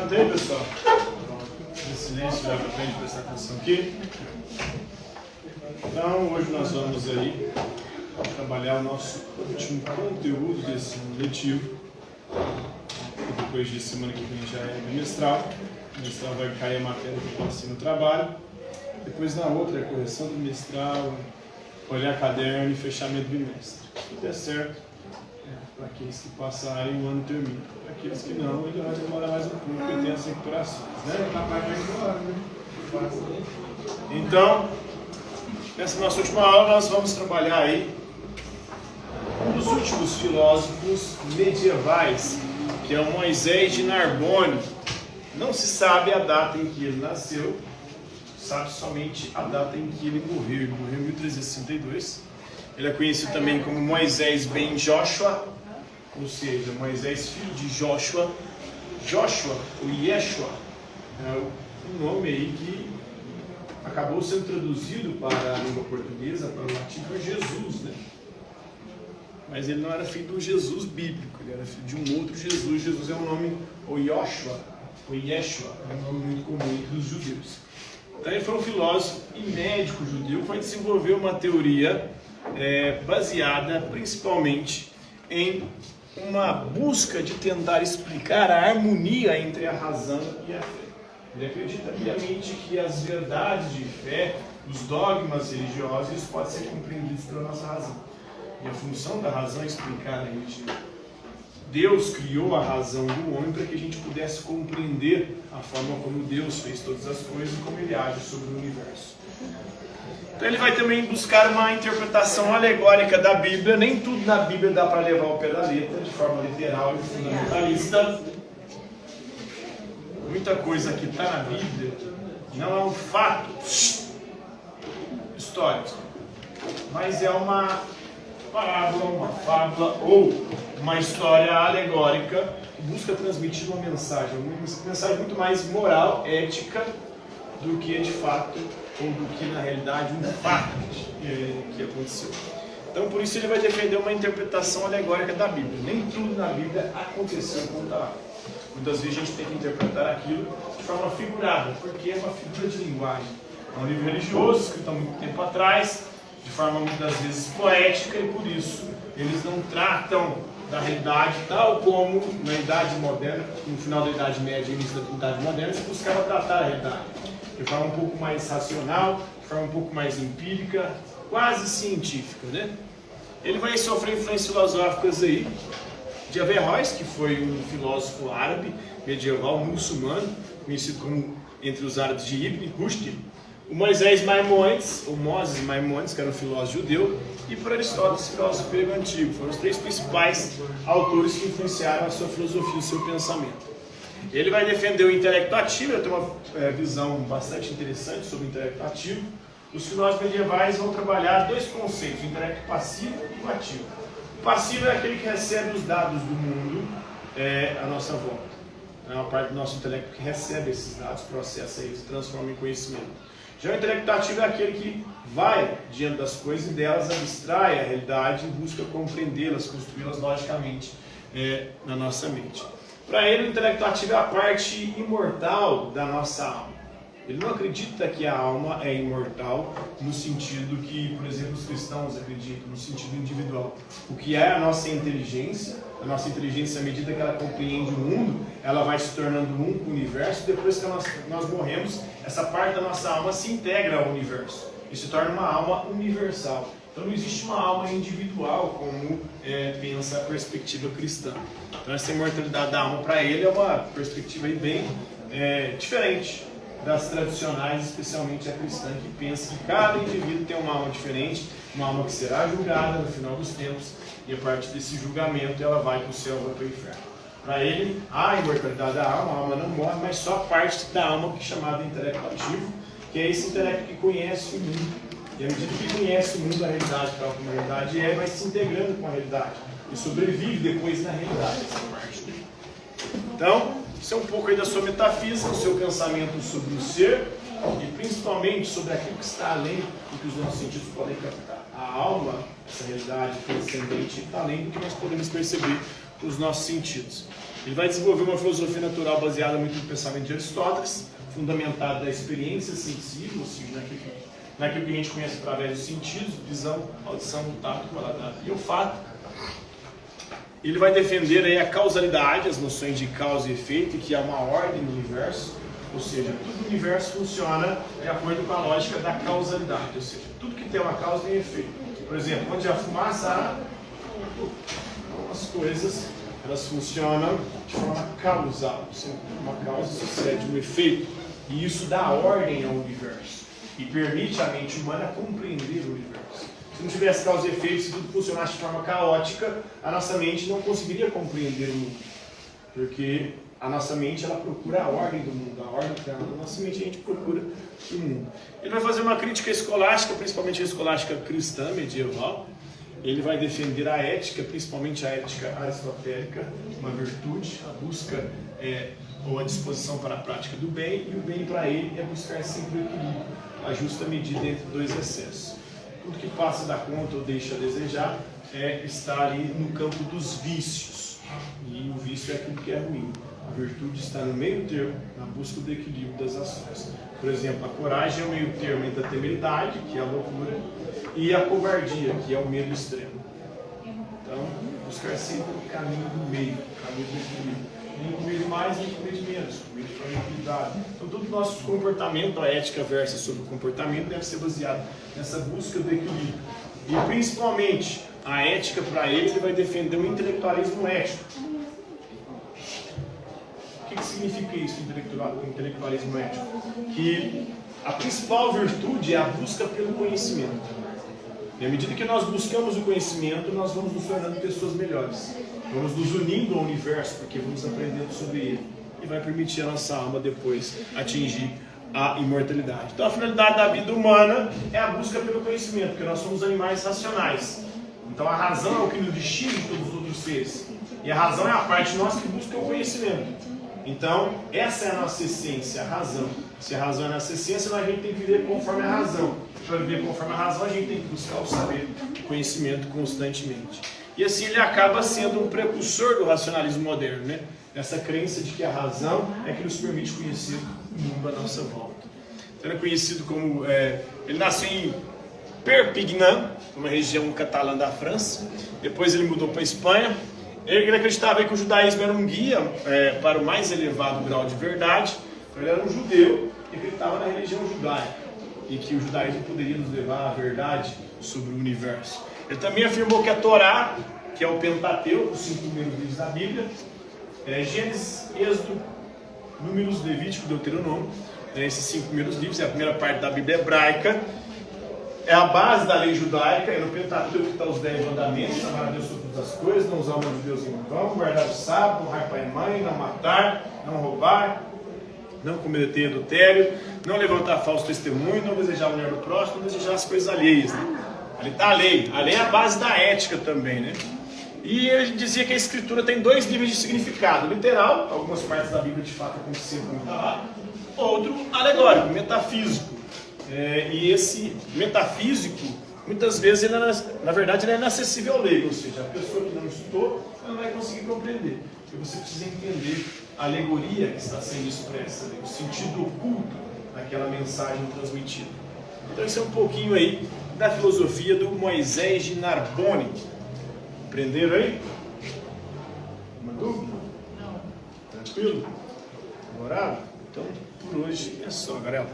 Levanta aí, pessoal. Em silêncio, olha para frente, prestar atenção aqui. Então, hoje nós vamos aí trabalhar o nosso último conteúdo desse letivo. Depois de semana que vem já é bimestral. Bimestral vai cair a matéria que eu passei no trabalho. Depois na outra é correção do bimestral, olhar caderno e fechamento do bimestre. Se tudo der certo, para aqueles que passarem, o ano termina. Para aqueles que não, ele vai demorar mais um pouco, porque tem as recuperações, né? Então, nessa nossa última aula, nós vamos trabalhar aí um dos últimos filósofos medievais, que é o Moisés de Narbonne. Não se sabe a data em que ele nasceu, sabe somente a data em que ele morreu. Ele morreu em 1362. Ele é conhecido também como Moisés ben Joshua, ou seja, Moisés filho de Joshua. Joshua, ou Yeshua, é um nome aí que acabou sendo traduzido para a língua portuguesa, para o latim, por Jesus, né? Mas ele não era filho do Jesus bíblico, ele era filho de um outro Jesus. Jesus é um nome, ou Yoshua, ou Yeshua, é um nome muito comum entre os judeus. Então ele foi um filósofo e médico judeu que vai desenvolver uma teoria baseada principalmente em uma busca de tentar explicar a harmonia entre a razão e a fé. Ele acredita piamente que as verdades de fé, os dogmas religiosos, isso pode ser compreendidos pela nossa razão. E a função da razão é explicar a religião. Deus criou a razão do homem para que a gente pudesse compreender a forma como Deus fez todas as coisas e como Ele age sobre o universo. Então ele vai também buscar uma interpretação alegórica da Bíblia. Nem tudo na Bíblia dá para levar ao pé da letra, de forma literal e fundamentalista. Muita coisa que está na Bíblia não é um fato histórico, mas é uma parábola, uma fábula ou uma história alegórica que busca transmitir uma mensagem muito mais moral, ética, do que de fato, ou do que na realidade um fato que aconteceu. Então por isso ele vai defender uma interpretação alegórica da Bíblia. Nem tudo na Bíblia aconteceu como está lá. Muitas vezes a gente tem que interpretar aquilo de forma figurada, porque é uma figura de linguagem. É um livro religioso, escrito há muito tempo atrás, de forma muitas vezes poética, e por isso eles não tratam da realidade tal como na Idade Moderna, no final da Idade Média e início da Idade Moderna, se buscava tratar a realidade de forma um pouco mais racional, de forma um pouco mais empírica, quase científica, né? Ele vai sofrer influências filosóficas aí de Averroes, que foi um filósofo árabe medieval muçulmano, conhecido como entre os árabes de Ibn Rushd, o Moisés Maimônides, ou Moses Maimônides, que era um filósofo judeu, e por Aristóteles, filósofo grego antigo. Foram os três principais autores que influenciaram a sua filosofia, o seu pensamento. Ele vai defender o intelecto ativo. Ele tem uma visão bastante interessante sobre o intelecto ativo. Os filósofos medievais vão trabalhar dois conceitos, o intelecto passivo e o ativo. O passivo é aquele que recebe os dados do mundo à nossa volta. É uma parte do nosso intelecto que recebe esses dados, processa eles, transforma em conhecimento. Já o intelecto ativo é aquele que vai diante das coisas e delas abstrai a realidade e busca compreendê-las, construí-las logicamente na nossa mente. Para ele, o intelecto ativo é a parte imortal da nossa alma. Ele não acredita que a alma é imortal no sentido que, por exemplo, os cristãos acreditam, no sentido individual. O que é a nossa inteligência, à medida que ela compreende o mundo, ela vai se tornando um com o universo. Depois que nós morremos, essa parte da nossa alma se integra ao universo e se torna uma alma universal. Então não existe uma alma individual como pensa a perspectiva cristã. Então essa imortalidade da alma para ele é uma perspectiva aí bem diferente das tradicionais, especialmente a cristã, que pensa que cada indivíduo tem uma alma diferente, uma alma que será julgada no final dos tempos, e a partir desse julgamento ela vai para o céu ou para o inferno. Para ele, há a imortalidade da alma, a alma não morre, mas só parte da alma que é chamada intelecto ativo, que é esse intelecto que conhece o mundo. E à medida que conhece o mundo, a realidade, tal como a realidade vai se integrando com a realidade e sobrevive depois na realidade, essa parte. Então, isso é um pouco aí da sua metafísica, o seu pensamento sobre o ser e principalmente sobre aquilo que está além do que os nossos sentidos podem captar. A alma, essa realidade transcendente, está além do que nós podemos perceber com os nossos sentidos. Ele vai desenvolver uma filosofia natural baseada muito no pensamento de Aristóteles, fundamentada na experiência sensível, ou seja, naquilo que a gente conhece através dos sentidos, visão, audição, tato, paladar e olfato. Ele vai defender aí a causalidade, as noções de causa e efeito, que é uma ordem no universo, ou seja, tudo no universo funciona de acordo com a lógica da causalidade, ou seja, tudo que tem uma causa tem efeito. Por exemplo, onde a fumaça, as coisas, elas funcionam de forma causal, uma causa sucede um efeito, e isso dá ordem ao universo, e permite à mente humana compreender o universo. Se não tivesse causa e efeito, se tudo funcionasse de forma caótica, a nossa mente não conseguiria compreender o mundo. Porque a nossa mente, ela procura a ordem do mundo, a ordem que a nossa mente, a gente procura o mundo. Ele vai fazer uma crítica escolástica, principalmente a escolástica cristã medieval. Ele vai defender a ética, principalmente a ética aristotélica, uma virtude, a busca ou a disposição para a prática do bem, e o bem para ele é buscar sempre o equilíbrio, a justa medida entre dois excessos. Tudo que passa da conta ou deixa a desejar está ali no campo dos vícios. E o vício é aquilo que é ruim. A virtude está no meio termo, na busca do equilíbrio das ações. Por exemplo, a coragem é o meio termo entre a temeridade, que é a loucura, e a covardia, que é o medo extremo. Então, buscar sempre o caminho do meio, o caminho do equilíbrio. Nem comer demais, nem comer de menos, comer de forma equilibrada. Então, todo o nosso comportamento, a ética versa sobre o comportamento, deve ser baseado nessa busca do equilíbrio. E, principalmente, a ética, para ele vai defender o intelectualismo ético. O que significa isso, intelectualismo ético? Que a principal virtude é a busca pelo conhecimento. E à medida que nós buscamos o conhecimento, nós vamos nos tornando pessoas melhores. Vamos nos unindo ao universo, porque vamos aprendendo sobre ele. E vai permitir a nossa alma depois atingir a imortalidade. Então a finalidade da vida humana é a busca pelo conhecimento, porque nós somos animais racionais. Então a razão é o que nos distingue de todos os outros seres. E a razão é a parte de nós que busca o conhecimento. Então essa é a nossa essência, a razão. Se a razão é a nossa essência, a gente tem que viver conforme a razão. Para viver conforme a razão, a gente tem que buscar o saber, o conhecimento constantemente. E assim ele acaba sendo um precursor do racionalismo moderno, né? Essa crença de que a razão é que nos permite conhecer o mundo à nossa volta. Então, ele é conhecido como... ele nasceu em Perpignan, uma região catalã da França. Depois ele mudou para a Espanha. Ele acreditava que o judaísmo era um guia para o mais elevado grau de verdade. Então, ele era um judeu que acreditava na religião judaica e que o judaísmo poderia nos levar à verdade sobre o universo. Ele também afirmou que a Torá, que é o Pentateuco, os 5 primeiros livros da Bíblia, Gênesis, Êxodo, Números, Levítico, Deuteronômio, esses 5 primeiros livros, é a primeira parte da Bíblia hebraica, é a base da lei judaica, é no Pentateuco que estão os 10 mandamentos: amar a Deus sobre todas as coisas, não usar o nome de Deus em vão, guardar o sábado, honrar pai e mãe, não matar, não roubar, não cometer adultério, não levantar falso testemunho, não desejar a mulher do próximo, não desejar as coisas alheias, né? Ali está a lei é a base da ética também, né? E ele dizia que a escritura tem 2 níveis de significado: literal, algumas partes da Bíblia de fato aconteceram como está lá; outro, alegórico, metafísico. E esse metafísico, muitas vezes, ele na verdade, ele é inacessível ao leigo, ou seja, a pessoa que não estudou, ela não vai conseguir compreender. Porque você precisa entender a alegoria que está sendo expressa, né? O sentido oculto daquela mensagem transmitida. Então, isso é um pouquinho aí da filosofia do Moisés de Narbonne. Aprenderam aí? Uma dúvida? Não. Tranquilo? Demorado? Então, por hoje é só, galera.